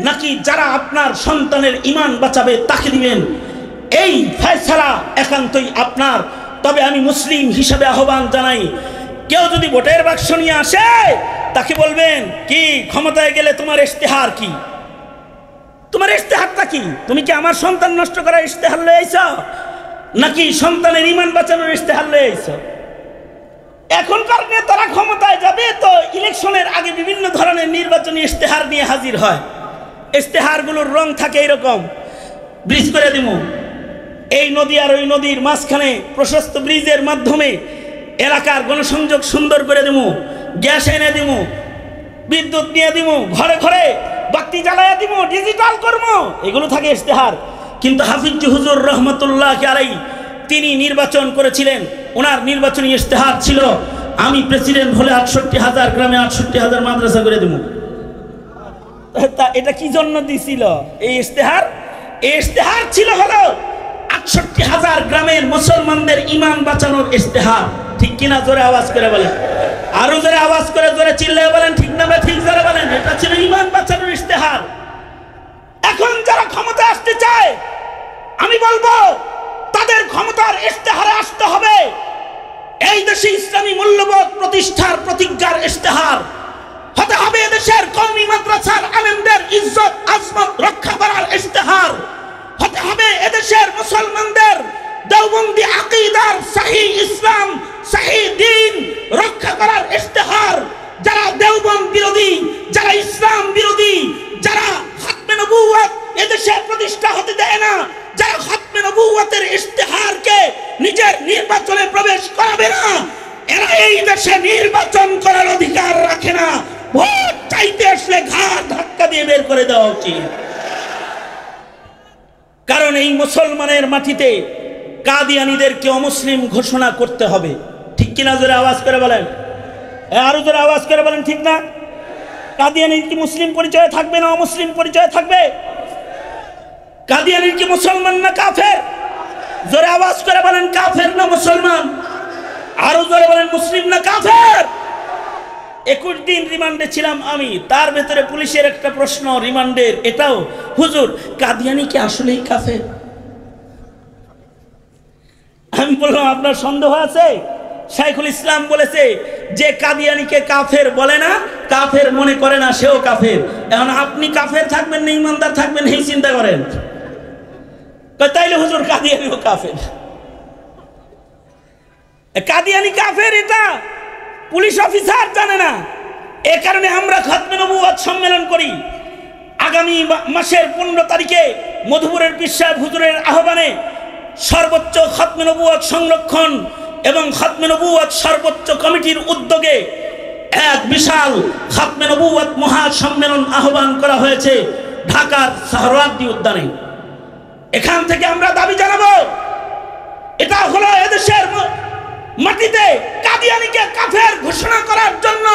নাকি যারা আপনার সন্তানের ইমান বাঁচাবে তাকে দিবেন। এই ফয়সালা একান্তই আপনার। তবে আমি মুসলিম হিসাবে আহ্বান জানাই, কেউ যদি ভোটের বাক্স নিয়ে আসে তাকে বলবেন, কি ক্ষমতায় গেলে তোমার ইশতেহার কি? তোমার ইশতেহারটা কি? তুমি কি আমার সন্তান নষ্ট করার ইশতেহার লয়ে আইছো? নাকি সন্তানের ইমান বাঁচানোর ইশতেহার লয়ে আইছো? এখনকার নেতারা ক্ষমতায় যাবে তো ইলেকশনের আগে বিভিন্ন ধরনের নির্বাচনী ইশতেহার নিয়ে হাজির হয়। ইশতেহারগুলোর রং থাকে এরকম, ব্রিজ করে দিব, এই নদী আর ওই নদীর মাঝখানে প্রশস্ত ব্রিজের মাধ্যমে এলাকার গণসংযোগ সুন্দর করে দিব, গ্যাস এনে দিব, বিদ্যুৎ নিয়ে দিব, ঘরে ঘরে বাতি জ্বালাইয়া দিব, ডিজিটাল কর্ম, এগুলো থাকে ইশতেহার। কিন্তু হাফিজ হুজুর রহমতুল্লাহ আলাইহি তিনি নির্বাচন করেছিলেন, ওনার নির্বাচনী ইশতেহার ছিল আমি প্রেসিডেন্ট হলে ৬৮,০০০ গ্রামে ৬৮,০০০ মাদ্রাসা করে দেব। এটা কি জন্য দিছিল এই ইশতেহার? এই ইশতেহার ছিল হলো ৬৮,০০০ গ্রামের মুসলমানদের ইমান বাঁচানোর ইশতেহার। ঠিক কিনা? জোরে আওয়াজ করে বলেন, আরো জোরে আওয়াজ করে জোরে চিল্লায় বলেন, ঠিক না? ঠিক জোরে বলেন। এটা ছিল ইমান বাঁচানোর ইশতেহার। এখন যারা ক্ষমতা আসতে চায় আমি বলবো তাদের ক্ষমতার ইশতেহারে আসতে হবে এই দেশে ইসলামী মূল্যবোধ প্রতিষ্ঠার প্রতিজ্ঞার ইশতেহার হতে হবে, এদেশের কওমি মাদ্রাসার আলেমদের ইজ্জত আজমত রক্ষা করার ইশতেহার হতে হবে, এদেশের মুসলমানদের দেওবন্দি আকীদার সহি ইসলাম সহি দ্বীন রক্ষা করার ইশতেহার। যারা দেওবন্দ বিরোধী, যারা ইসলাম বিরোধী, যারা খাতমে নবুয়ত এদেশে প্রতিষ্ঠা হতে দেয় না, যারা খাতমে নবুয়তের ইশতেহারকে নিজের নির্বাচনে প্রবেশ করাবে না, এরা এই দেশে নির্বাচন করার অধিকার রাখে না। ভোট চাইতে আসলে ঘাট ধাক্কা দিয়ে বের করে দেওয়া উচিত। কারণ এই মুসলমানের মাটিতে কাদিয়ানীদেরকে অমুসলিম ঘোষণা করতে হবে। ঠিক কিনা? জোরে আওয়াজ করে বলেন, আরো জোরে আওয়াজ করে বলেন, ঠিক না? কাদিয়ানীর কি মুসলিম পরিচয় থাকবে না অমুসলিম পরিচয় থাকবে? কাদিয়ানীর কি মুসলমান না কাফের? জোরে আওয়াজ করে বলেন, কাফের না মুসলমান? আরো জোরে বলেন, মুসলিম না কাফের? 21 দিন রিমান্ডে ছিলাম আমি, তার ভেতরে পুলিশের একটা প্রশ্ন রিমান্ডের এটাও, হুজুর কাদিয়ানী কি আসলেই কাফের? আমি বললাম আপনার সন্দেহ আছে? শাইখুল ইসলাম বলেছে যে কাদিয়ানীকে কাফের বলে না, কাফের মনে করে না, সেও কাফের। এখন আপনি কাফের থাকবেন না ইমানদার থাকবেন এই চিন্তা করেন। তাইলে হুজুর কাদিয়ানীও কাফের? কাদিয়ানী কাফের এটা পুলিশ অফিসার জানে না। এ কারণে আমরা খাতমে নবুয়ত সম্মেলন করি আগামী মাসের 15 তারিখে মধুপুরের পীর সাহেব হুজুরের আহ্বানে সর্বোচ্চ খাতমে নবুয়ত সংরক্ষণ এবং খাতমে নবুয়ত সর্বোচ্চ কমিটির উদ্যোগে এক বিশাল খাতমে নবুয়ত মহাসম্মেলন আহ্বান করা হয়েছে ঢাকার সোহরাওয়ার্দী উদ্যানে। এখান থেকে আমরা দাবি জানাবো, এটা হলো এদেশের মাটিতে কাদিয়ানীকে কাফের ঘোষণা করার জন্য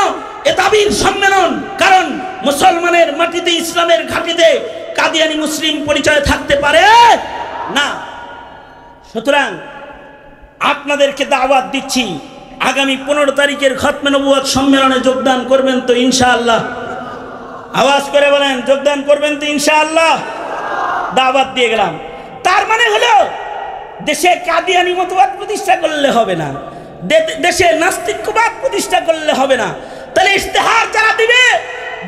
এ দাবির সম্মেলন। কারণ মুসলমানের মাটিতে ইসলামের ঘাঁটিতে কাদিয়ানী মুসলিম পরিচয় থাকতে পারে না। সুতরাং আপনাদেরকে দাওয়াত দিচ্ছি, আগামী 15 তারিখের খাতমে নবুয়ত সম্মেলনে যোগদান করবেন তো ইনশাআল্লাহ? আওয়াজ করে বলেন, যোগদান করবেন তো ইনশাআল্লাহ? দাওয়াত দিয়ে গেলাম। তার মানে হলো দেশে কাদিয়ানী মতবাদ প্রতিষ্ঠা করলে হবে না, দেশে নাস্তিকবাদ প্রতিষ্ঠা করলে হবে না। তাহলে ইশতেহার যারা দিবে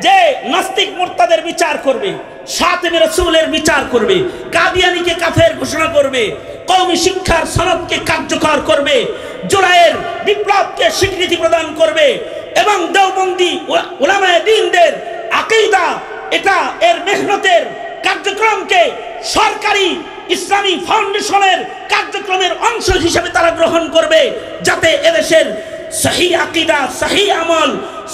যে নাস্তিক মুরতাদের বিচার করবে, শাতিমে রাসূলের বিচার করবে, কাদিয়ানীকে কাফের ঘোষণা করবে, কওমি শিক্ষার সনদকে কার্যকর করবে, জুলাইয়ের বিপ্লবকে স্বীকৃতি প্রদান করবে এবং দেওবন্দি উলামায়ে দ্বীনদের আকীদা এটা এর মেহনতের কার্যক্রমকে সরকারি ইসলামী ফাউন্ডেশনের কার্যক্রমের অংশ হিসেবে তারা গ্রহণ করবে, যাতে এদেশের সহি আকীদা, সহি আমল,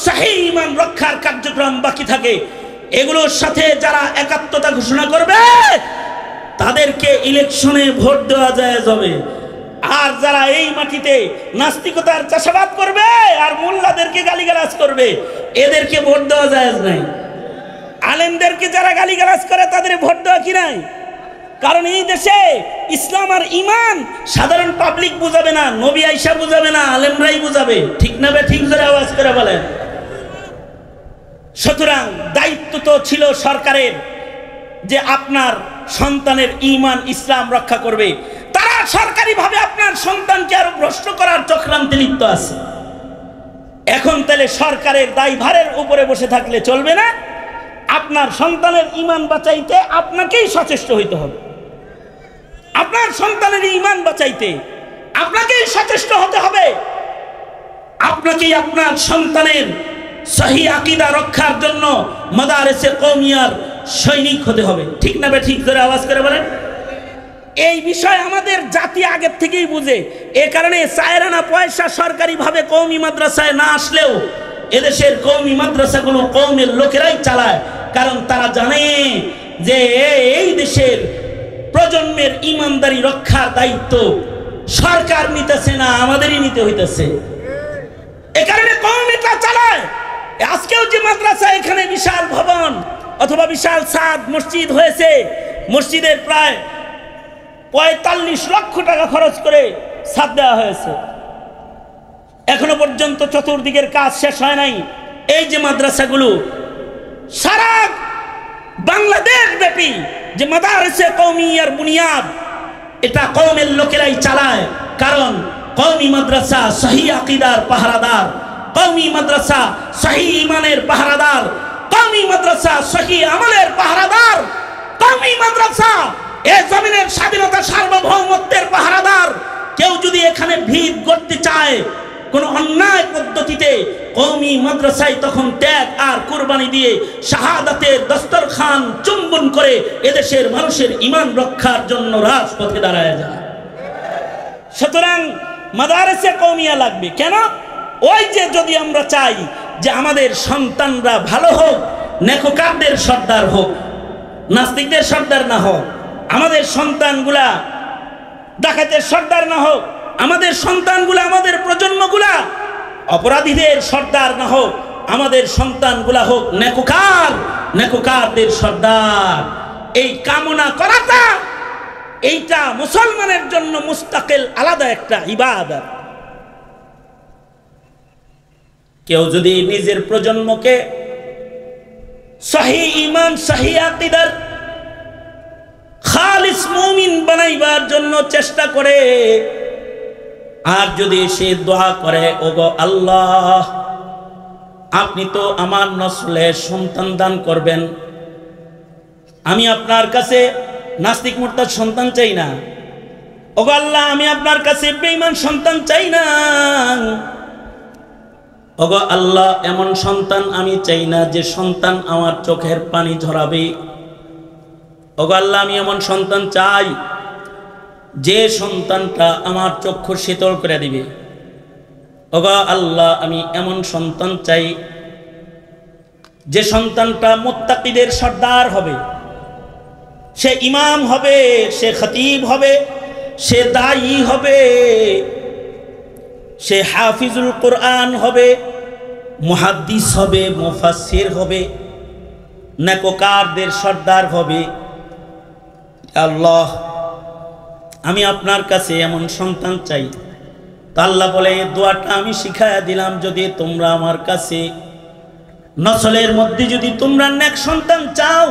সহি ঈমান রক্ষার কার্যক্রম বাকি থাকে। এগুলোর সাথে যারা একাত্মতা ঘোষণা করবে তাদেরকে ইলেকশনে ভোট দেওয়া জায়েজ হবে। আর যারা এই মাটিতে নাস্তিকতার চাষাবাদ করবে আর মোল্লাদেরকে গালিগালাজ করবে এদেরকে ভোট দেওয়া জায়েজ নাই। আলেমদেরকে যারা গালিগালাজ করে তাদের ভোট দেওয়া কি নাই? কারণ এই দেশে ইসলাম আর ঈমান সাধারণ পাবলিক বুঝাবে না, নবী আয়েশা বুঝাবে না, আলেমরাই বুঝাবে। ঠিক না? ঠিক করে আওয়াজ করে বলেন। সুতরাং দায়িত্ব তো ছিল সরকারের যে আপনার সন্তানের ঈমান ইসলাম রক্ষা করবে। তারা সরকারিভাবে আপনার সন্তানকে আরো ভ্রষ্ট করার চক্রান্তে লিপ্ত আছে। এখন তাহলে সরকারের দায়ভারের উপরে বসে থাকলে চলবে না, আপনার সন্তানের ঈমান বাঁচাইতে আপনাকেই সচেষ্ট হইতে হবে। আপনার সন্তানের ঈমান বাঁচাইতে আপনাকেই সচেষ্ট হতে হবে। আপনাকেই আপনার সন্তানের সহি আকীদা রক্ষার জন্য মাদারিসে কওমিয়ার সৈনিক হতে হবে। ঠিক না ঠিক জোরে আওয়াজ করে বলেন। এই বিষয় আমাদের জাতি আগের থেকেই বুঝে। এ কারণে চায়রানা পয়সা সরকারিভাবে কওমি মাদ্রাসায় না আসলেও এদেশের কওমি মাদ্রাসাগুলো কওমের লোকেরাই চালায়। কারণ তারা জানে যে এই দেশের প্রজন্মের ইমানদারি রক্ষার দায়িত্ব সরকার নিতেছে না, আমাদেরই নিতে হইতেছে। এ কারণে কওমিটা চালায়। আজকেও যে মাদ্রাসা এখানে বিশাল ভবন অথবা বিশাল ছাদ মসজিদ হয়েছে, মসজিদের প্রায় ৪৫ লক্ষ টাকা খরচ করে ছাদ দেওয়া হয়েছে, এখনো পর্যন্ত চতুর্দিকের কাজ শেষ হয় নাই। এই যে মাদ্রাসাগুলো সারা বাংলাদেশ ব্যাপী যে মাদারিসে কওমিয়ার বুনিয়াদ, এটা কওমের লোকেরাই চালায়। কারণ কওমি মাদ্রাসা সহি আকীদার পাহারাদার, কওমি মাদ্রাসা সহি ঈমানের পাহারাদার, কওমি মাদ্রাসা সহি আমলের পাহারাদার, কওমি মাদ্রাসা এই জমিনের স্বাধীনতা সার্বভৌমত্বের পাহারাদার। কেউ যদি এখানে ভিত গড়তে চায় কোন অন্যায় পদ্ধতিতে, কওমি মাদ্রাসায় তখন ত্যাগ আর কুরবানি দিয়ে শাহাদাতের দস্তরখান চুম্বন করে এদেশের মানুষের ঈমান রক্ষার জন্য রাজপথে দাঁড়ায় যায়। সুতরাং মাদারিসে কওমিয়া লাগবে। কেন? ওই যে যদি আমরা চাই যে আমাদের সন্তানরা ভালো হোক, নেককারদের সর্দার হোক, নাস্তিকদের সর্দার না হোক, আমাদের সন্তানগুলা ডাকাতের সর্দার না হোক, আমাদের সন্তানগুলা, আমাদের প্রজন্মগুলা অপরাধীদের সর্দার না হোক, আমাদের সন্তানগুলা হোক নেককার, নেককারদের সর্দার, এই কামনা করাটা এইটা মুসলমানের জন্য মুস্তাকিল আলাদা একটা ইবাদত। কেউ যদি নিজের প্রজন্মকে সহি ঈমান সহি আকীদার খালিস মুমিন বানাইবার জন্য চেষ্টা করে, আর যদি সে দোয়া করে, ওগো আল্লাহ আপনি তো আমার নসলে সন্তান দান করবেন, আমি আপনার কাছে নাস্তিক মুরতাদ সন্তান চাই না, ওগো আল্লাহ আমি আপনার কাছে বেঈমান সন্তান চাই না, ওগো আল্লাহ এমন সন্তান আমি চাই না যে সন্তান আমার চোখের পানি ঝরাবে, ওগো আল্লাহ আমি এমন সন্তান চাই যে সন্তানটা আমার চক্ষু শীতল করে দিবে, ওগো আল্লাহ আমি এমন সন্তান চাই যে সন্তানটা মুত্তাকিদের সর্দার হবে, সে ইমাম হবে, সে খতিব হবে, সে দায়ী হবে, সে হাফিজুল কোরআন হবে, মুহাদ্দিস হবে, মুফাসসির হবে, নেককারদের সর্দার হবে। আল্লাহ আমি আপনার কাছে এমন সন্তান চাই। তা আল্লাহ বলে এই দোয়াটা আমি শিখায়া দিলাম, যদি তোমরা আমার কাছে নসলের মধ্যে যদি তোমরা নেক সন্তান চাও,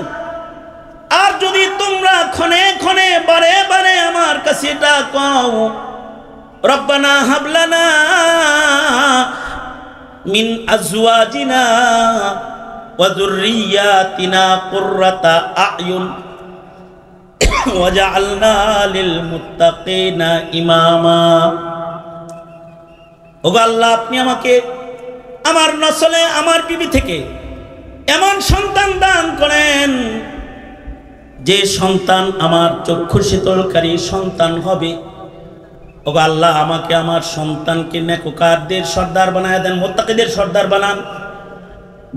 আর যদি তোমরা ক্ষণে ক্ষণে বারে বারে আমার কাছে এটা কও, রব্বানা হাবলানা মিন আজওয়াজিনা ওয়া যুররিয়াতিনা কুররাতা আয়ুন ওয়াজআলনা লিল মুত্তাকিনা ইমামা। ওগো আল্লাহ আপনি আমাকে আমার নসলে আমার বিবি থেকে এমন সন্তান দান করেন যে সন্তান আমার চক্ষু শীতলকারী সন্তান হবে। ওগো আল্লাহ আমাকে আমার সন্তানকে নেককারদের সর্দার বানায় দেন, মুত্তাকিদের সর্দার বানান।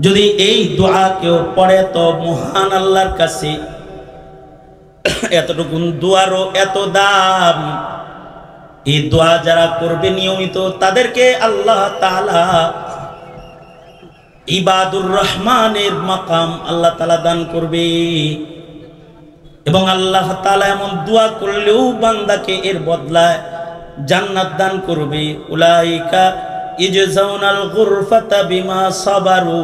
যদি এই দোয়া কেউ পড়ে তো মহান আল্লাহর কাছে এতটুকু দোয়ারও এত দাম। এই দোয়া যারা করবে নিয়মিত তাদেরকে আল্লাহ তাআলা ইবাদুর রহমানের মাকাম আল্লাহ তাআলা দান করবে, এবং আল্লাহ তাআলা এমন দোয়া করলেও বান্দাকে এর বদলায় জান্নাত দান করবে। উলাইকা ইজজাউনাল গুরফাতা বিমা সাবারু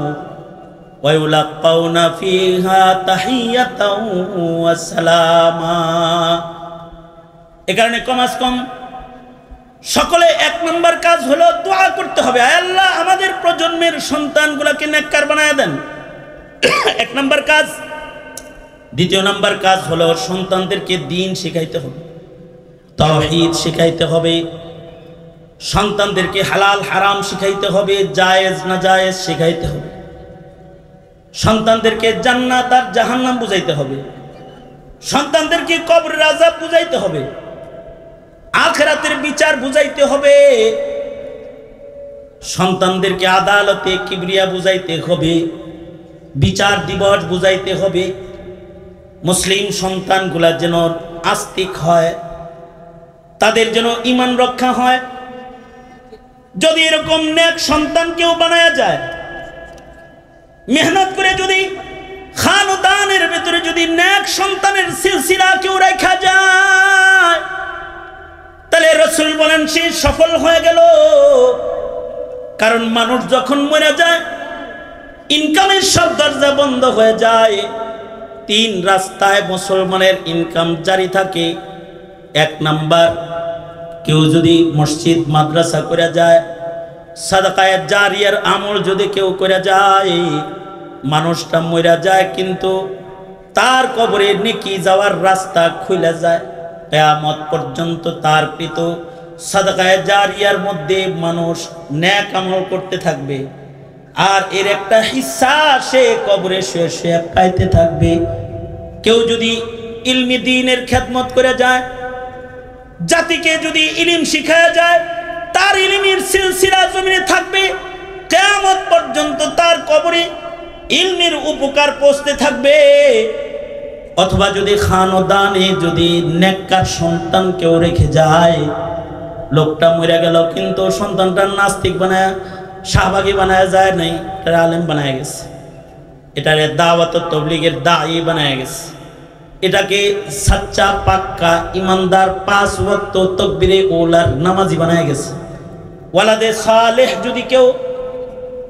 ওয়া ইউলাকাউনা ফিহা তাহিয়াতাও ওয়া সালামা। এ কারণে কমাস কম সকলে এক নম্বর কাজ হলো দোয়া করতে হবে, আয় আল্লাহ আমাদের প্রজন্মের সন্তানগুলোকে নেককার বানায় দেন, এক নম্বর কাজ। দ্বিতীয় নম্বর কাজ হলো সন্তানদেরকে দ্বীন শেখাইতে হবে। তাওহীদ শিখাইতে হবে, সন্তানদেরকে হালাল হারাম শিখাইতে হবে, জায়েজ না জায়েজ শিখাইতে হবে, সন্তানদেরকে জান্নাত আর জাহান্নাম বুঝাইতে হবে, সন্তানদেরকে কবরের আযাব বুঝাইতে হবে, আখিরাতের বিচার বুঝাইতে হবে, সন্তানদেরকে আদালতে কিবরিয়া বুঝাইতে হবে, বিচার দিবস বুঝাইতে হবে। মুসলিম সন্তানগুলা যেন আস্তিক হয়, তাদের যেন ঈমান রক্ষা হয়। যদি এরকম নেক সন্তান কেউ বানায়া যায়, মেহনত করে যদি খানদানের ভিতরে যদি নেক সন্তানের সিলসিলা কেউ রাখা যায়, তাহলে রাসূল বলেন সে সফল হয়ে গেল। কারণ মানুষ যখন মরে যায়, ইনকামের সব দরজা বন্ধ হয়ে যায়। তিন রাস্তায় মুসলমানের ইনকাম জারি থাকে। এক নাম্বার, কেউ যদি মসজিদ মাদ্রাসা করে যায়, সাদাকায়ে জারিয়ার আমল যদি কেউ করে যায়, মানুষটা মরে যায় কিন্তু তার কবরে নেকি যাওয়ার রাস্তা খুলে যায়। কিয়ামত পর্যন্ত তার কৃত সাদাকায়ে জারিয়ার মধ্যে মানুষ নেক আমল করতে থাকবে, আর এর একটা হিস্সা সে কবরে শুয়ে শুয়ে পাইতে থাকবে। কেউ যদি ইলমি দ্বীনের খেদমত করে যায়, জাতিকে যদি ইলম শিখায়া যায়, তার ইলমের সিলসিলা জমিনে থাকবে, কিয়ামত পর্যন্ত তার কবরে ইলমের উপকার পৌঁছতে থাকবে। অথবা যদি খানদানে যদি নেককার সন্তান কেউ রেখে যায়, লোকটা মরে গেল কিন্তু সন্তানটা নাস্তিক বানায় শাহবাগী বানায় যায় নাই, এটা আলেম বানায় গেছে, এটারে দাওয়াত তাবলীগের দায়ী বানায় গেছে, এটাকে সাচ্চা পাক্কা ইমানদার 5 ওয়াক্ত তাকবীরে ওলার নামাজি বানায় গেছে। ওয়ালাদে সালেহ যদি কেউ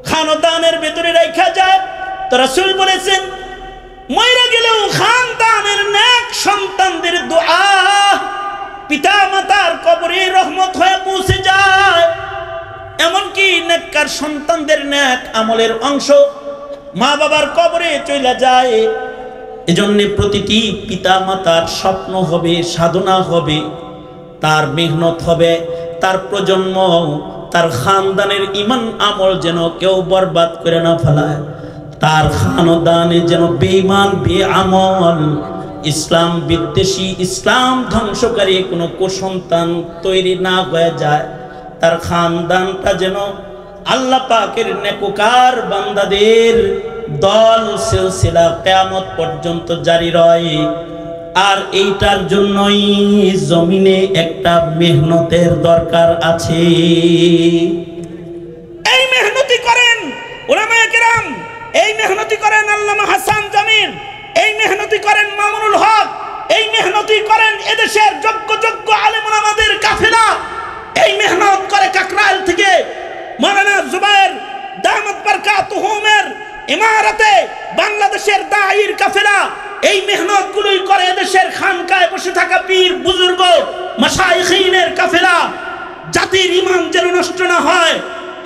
খানদানের ভিতরে রাখা যায়, তো রাসূল বলেছেন মইরা গেলেও খানদানের নেক সন্তানদের দোয়া পিতা মাতার কবরে রহমত হয়ে পৌঁছে যায়। এমনকি নেককার সন্তানদের নেক আমলের অংশ মা বাবার কবরে চলে যায়। এজন্য প্রতিটি পিতা মাতার স্বপ্ন হবে, সাধনা হবে, তার মেহনত হবে, তার প্রজন্ম, তার খানদানের ঈমান আমল যেন কেউ বরবাদ করে না ফেলায়, তার খানদানে যেন বেঈমান বেআমল ইসলাম বিদ্বেষী ইসলাম ধ্বংসকারী কোনো কুসন্তান তৈরি না হয়ে যায়, তার খানদানটা যেন আল্লাহ পাকের নেককার বান্দাদের দল সিলসিলা কিয়ামত পর্যন্ত জারি রয়। আর এইটার জন্যই জমিনে একটা মেহনতের দরকার আছে। এই মেহনতি করেন উলামায়ে কেরাম, এই মেহনতি করেন আল্লামা হাসান জামিল, এই মেহনতি করেন মামুনুল হক, এই মেহনতি করেন এদেশের যোগ্য যোগ্য আলেম ওলামাদের কাফেলা, এই মেহনত করে কাকরাইল থেকে মাওলানা জুবায়ের দামাত বারকাতুহুমের ইমারতে বাংলাদেশের দায়ীর কাফেলা, এই মেহনত গুলোই করে এদেশের খানকায় বসে থাকা পীর বুজুর্গ মাশায়েখিনের কাফেলা। জাতির ঈমান যেন নষ্ট না হয়,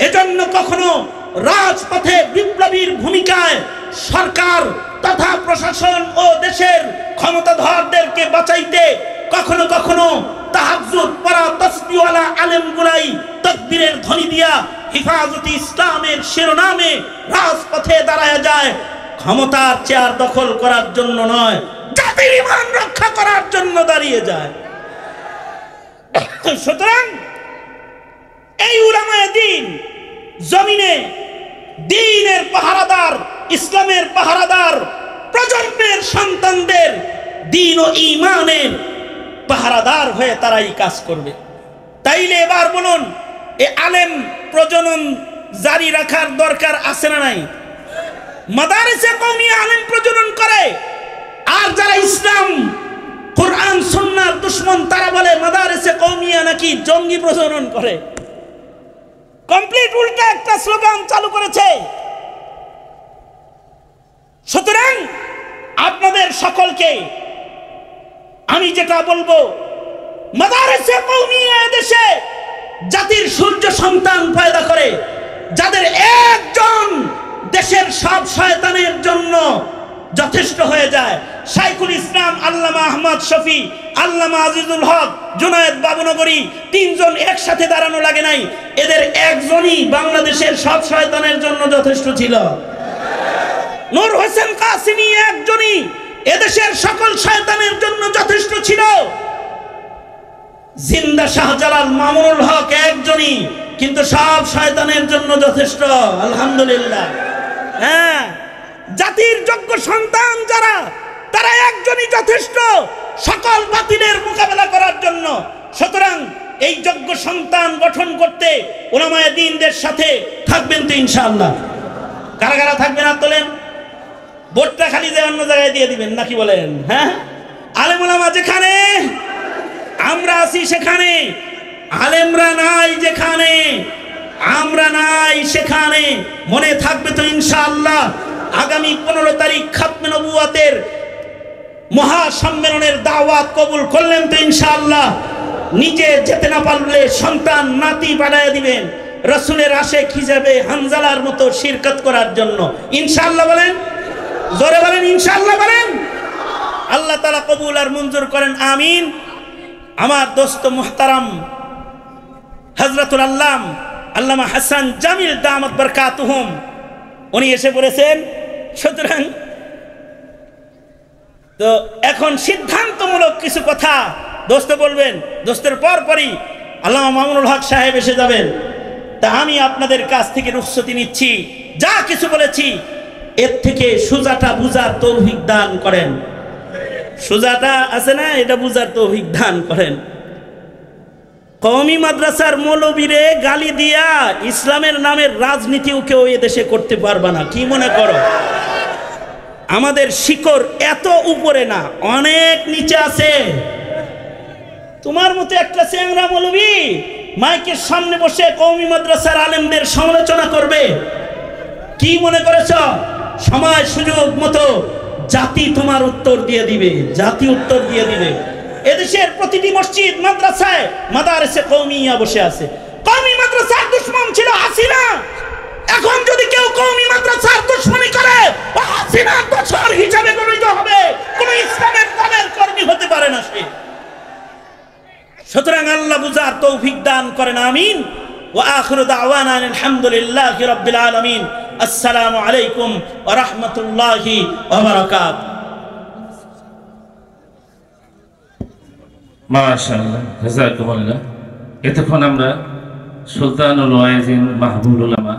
এজন্য কখনো রাজপথে বিপ্লবীর ভূমিকায় সরকার তথা প্রশাসন ও দেশের ক্ষমতাধরদেরকে বাঁচাইতে কখনো কখনো তাহাজ্জুদ পড়া তাসবিহওয়ালা আলেমগুলাই তাকবীরের ধ্বনি দিয়া হিফাজতে ইসলামের শিরোনামে রাজপথে দাঁড়ায় যায়, ক্ষমতার চেয়ার দখল করার জন্য নয়, জাতির ঈমান রক্ষা করার জন্য দাঁড়িয়ে যায়। সুতরাং এই উলামায়ে দ্বীন জমিনে দ্বীনের পাহারাদার, ইসলামের পাহারাদার, প্রজন্মের সন্তানদের দ্বীন ও ঈমানের পাহারাদার হয়ে তারাই কাজ করবে। তাইলে এবার বলুন, এই আলেম প্রজনন জারি রাখার দরকার আছে না নাই? মাদারিসে কওমিয়া আলেম প্রজনন করে, আর যারা ইসলাম কোরআন সুন্নাহর দুশমন তারা বলে মাদারিসে কওমিয়া নাকি জঙ্গি প্রজনন করে। কমপ্লিট উল্টা একটা স্লোগান চালু করেছে। সুতরাং আপনাদের সকলকে আমি যেটা বলবো, মাদারিসে কওমিয়া দেশে জাতির সূর্য সন্তান পয়দা করে, যাদের একজন দেশের সব শয়তানের জন্য যথেষ্ট হয়ে যায়। শাইখুল ইসলাম আল্লামা আহমদ শফি, আল্লামা আজিজুল হক, জুনায়েদ বাবুনগরী তিনজন একসাথে দাঁড়ানো লাগে নাই, এদের একজনই বাংলাদেশের সব শয়তানের জন্য যথেষ্ট ছিল। নূর হোসেন কাসিমি একজনই এদেশের সকল শয়তানের জন্য যথেষ্ট ছিল। জিন্দা শাহজালাল মামুনুল হক একজনই, কিন্তু সব শয়তানের জন্য যথেষ্ট। আলহামদুলিল্লাহ। হ্যাঁ, জাতির যোগ্য সন্তান যারা, তারা একজনই যথেষ্ট সকল বাতিলের মোকাবেলা করার জন্য। সুতরাং এই যোগ্য সন্তান গঠন করতে উলামায়ে দ্বীনদের সাথে থাকবেন তো ইনশাআল্লাহ? কারা কারা থাকবেন হাত তোলেন। ভোটটা খালি যে অন্য জায়গায় দিয়ে দিবেন নাকি বলেন? হ্যাঁ, আলেম ওলামা যেখানে, আমরা আছি সেখানে, আলেমরা নাই যেখানে, আমরা নাই সেখানে। মনে থাকবে তো ইনশাআল্লাহ? আগামী 15 তারিখ খাতমে নবুয়তের মহা সম্মেলনের দাওয়াত কবুল করলেন তো ইনশাআল্লাহ? নিজে যেতে না পারলে সন্তান নাতি পাঠিয়ে দিবেন রাসূলের আশিক হিসেবে হানজালার মতো শিরকত করার জন্য। ইনশাআল্লাহ বলেন, জোরে বলেন ইনশাআল্লাহ বলেন। আল্লাহ তাআলা কবুল আর মঞ্জুর করেন, আমিন। আমার দোস্ত মুহতারাম হযরতুল আল্লামা হাসান জামিল দামাত বরকাতুহুম উনি এসে পড়েছেন। সুতরাং তো এখন সিদ্ধান্তমূলক কিছু কথা দোস্ত বলবেন, দোস্তের পরপরই আল্লামা মামুনুল হক সাহেব এসে যাবেন। তা আমি আপনাদের কাছ থেকে রুখসতি নিচ্ছি, যা কিছু বলেছি এর থেকে সুজাটা বুঝার তৌফিক দান করেন। সুজাটা আছে না, এটা বুঝার তৌফিক দান করেন। কওমি মাদ্রাসার মৌলবীরে গালি দিয়া ইসলামের নামের রাজনীতিও কেউ এ দেশে করতে পারবে না। কি মনে করো? আমাদের শিকড় এত উপরে না, অনেক নিচে আছে। তোমার মতো একটা চ্যাংরা মৌলবী মাইকের সামনে বসে কওমি মাদ্রাসার আলেমদের সমালোচনা করবে? কি মনে করেছ? সময় সুযোগ মতো জাতি তোমার উত্তর দিয়ে দিবে, জাতি উত্তর দিয়ে দিবে। এদেশের প্রতিটি মসজিদ মাদ্রাসায় মাদারিসে কওমিয়া বসে আছে। কওমি মাদ্রাসার দুশমন ছিল হাসিনা। এখন যদি কেউ কওমি মাদ্রাসার দুশমনি করে, ও হাসিনার দোসর হিসাবে গণিত হবে, কোন ইসলামের দলের কর্মী হতে পারে না সে। সুতরাং আল্লাহ বুঝার তৌফিক দান করেন, আমিন। ওয়া আখিরু দাওয়ানা আলহামদুলিল্লাহি রাব্বিল আলামিন। আসসালামু আলাইকুম ওয়া রাহমাতুল্লাহি ওয়া বারাকাতুহু। মাশাআল্লাহ, জাযাকুমুল্লাহ। এতক্ষণ আমরা সুলতানুল ওয়াইজিন মাহবুবুল উলামা